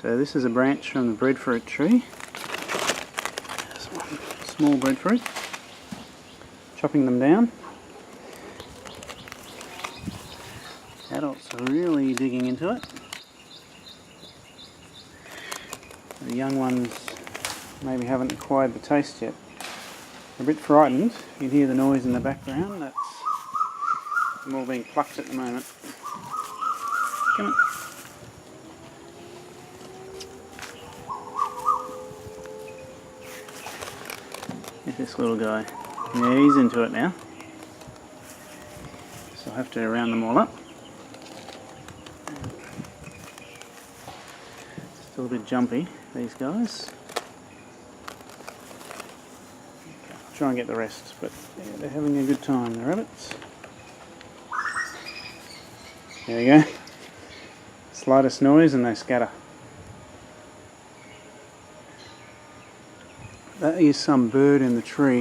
So this is a branch from the breadfruit tree. There's one small breadfruit. Chopping them down. Adults are really digging into it. The young ones maybe haven't acquired the taste yet. They're a bit frightened. You can hear the noise in the background. That's them all being plucked at the moment. Come on. Here's this little guy. Yeah, he's into it now. So I'll have to round them all up. Still a bit jumpy, these guys. I'll try and get the rest, but yeah, they're having a good time, the rabbits. There you go. Slightest noise and they scatter. That is some bird in the tree.